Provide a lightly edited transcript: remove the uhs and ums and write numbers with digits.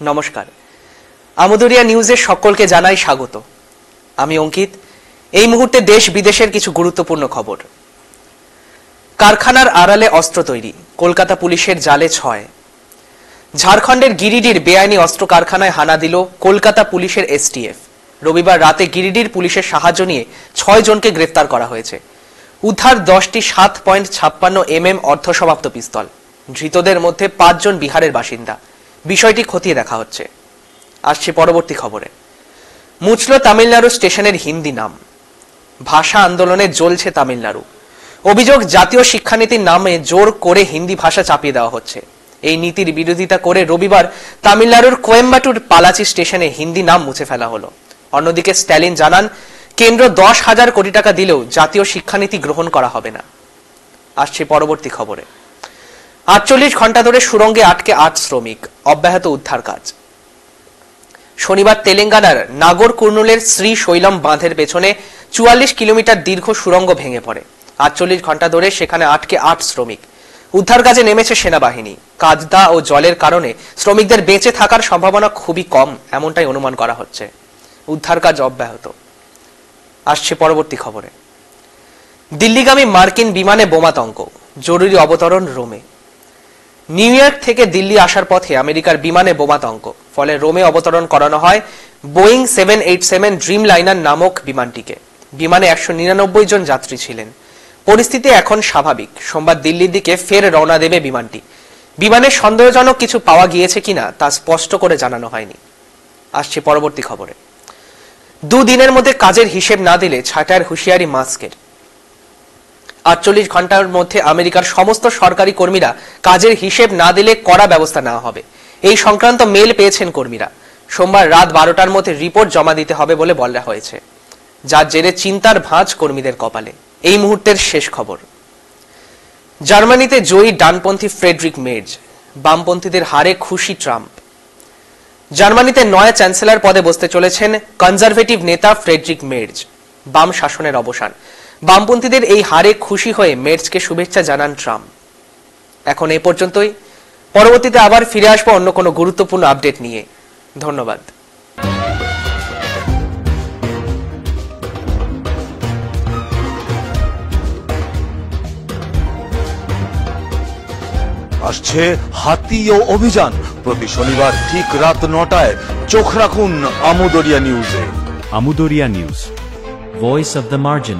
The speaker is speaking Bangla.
নমস্কার, আমোদরিয়া নিউজে সকলকে জানাই স্বাগত। আমি অঙ্কিত। এই মুহূর্তে দেশ বিদেশের কিছু গুরুত্বপূর্ণ খবর। কারখানার আড়ালে অস্ত্র তৈরি, কলকাতা পুলিশের জালে 6। ঝাড়খণ্ডের গিরিডির বেআইনি অস্ত্র কারখানায় হানা দিল কলকাতা পুলিশের এসটিএফ। রবিবার রাতে গিরিডির পুলিশের সাহায্য নিয়ে 6 জনকে গ্রেফতার করা হয়েছে। উদ্ধার 10টি 7.56 mm অর্ধসমাপ্ত পিস্তল। ধৃতদের মধ্যে 5 জন বিহারের বাসিন্দা। বিষয়টি খতিয়ে দেখা হচ্ছে। আসছে পরবর্তী খবরে। মুচল তামিলনাড়ু স্টেশনের হিন্দি নাম। ভাষা আন্দোলনে জ্বলছে তামিলনাড়ু। অভিযোগ, জাতীয় শিক্ষানীতির নামে জোর করে হিন্দি ভাষা চাপিয়ে দেওয়া হচ্ছে। এই নীতির বিরোধিতা করে রবিবার তামিলনাড়ুর কোয়েম্বাটুর পালাচি স্টেশনে হিন্দি নাম মুছে ফেলা হলো। অন্যদিকে স্ট্যালিন জানান, কেন্দ্র 10,000 কোটি টাকা দিলেও জাতীয় শিক্ষানীতি গ্রহণ করা হবে না। আসছে পরবর্তী খবরে। 48 ঘন্টা ধরে সুড়ঙ্গে আটকে 8 শ্রমিক, অব্যাহত উদ্ধার কাজ। শনিবার তেলেঙ্গানার নাগর কুর্নুলের শ্রী শৈলম বাঁধের পেছনে 44 কিলোমিটার দীর্ঘ সুড়ঙ্গ ভেঙে পড়ে। 48 ঘন্টা ধরে সেখানে আটকে 8 শ্রমিক। উদ্ধার কাজে নেমেছে সেনাবাহিনী। কাদা ও জলের কারণে শ্রমিকদের বেঁচে থাকার সম্ভাবনা খুবই কম, এমনটাই অনুমান করা হচ্ছে। উদ্ধার কাজ অব্যাহত। আসছে পরবর্তী খবরে। দিল্লিগামী মার্কিন বিমানে বোমাতঙ্ক, জরুরি অবতরণ রোমে। নিউ ইয়র্ক থেকে দিল্লি আসার পথে আমেরিকার বিমানে বোমাতঙ্ক, ফলে রোমে অবতরণ করানো হয় বোয়িং 787 ড্রিম লাইনার নামক বিমানটিকে। বিমানে 199 জন যাত্রী ছিলেন। পরিস্থিতি এখন স্বাভাবিক। সোমবার দিল্লির দিকে ফের রওনা দেবে বিমানটি। বিমানে সন্দেহজনক কিছু পাওয়া গিয়েছে কিনা তা স্পষ্ট করে জানানো হয়নি। আসছে পরবর্তী খবরে। 2 দিনের মধ্যে কাজের হিসেব না দিলে ছাঁটাইয়ের হুঁশিয়ারি মাস্কের। 48 ঘন্টার মধ্যে আমেরিকার সমস্ত সরকারি কর্মীরা কাজের হিসেব না দিলে কড়া ব্যবস্থা নেওয়া হবে। এই সংক্রান্ত মেল পেয়েছেন কর্মীরা। সোমবার রাত 12টার মধ্যে রিপোর্ট জমা দিতে হবে বলে বলা হয়েছে, যার জেরে চিন্তার ভাঁজ কর্মীদের কপালে। এই মুহূর্তের শেষ খবর। জার্মানিতে জয়ী ডানপন্থী ফ্রেডরিক মের্জ। বামপন্থীদের হারে খুশি ট্রাম্প। জার্মানিতে নয়া চ্যান্সেলর পদে বসতে চলেছেন কনজারভেটিভ নেতা ফ্রেডরিক মের্জ। বাম শাসনের অবসান। বামপন্থীদের এই হারে খুশি হয়ে মের্জকে শুভেচ্ছা জানান ট্রাম্প। এখন এই পর্যন্তই। পরবর্তীতে আবার ফিরে আসবো অন্য কোনো গুরুত্বপূর্ণ আপডেট নিয়ে। ধন্যবাদ। আসছে হাতি ও অভিযান। প্রতি শনিবার ঠিক রাত 9টায় চোখ রাখুন আমোদরিয়া নিউজে। Amudoria News, Voice of the Margin.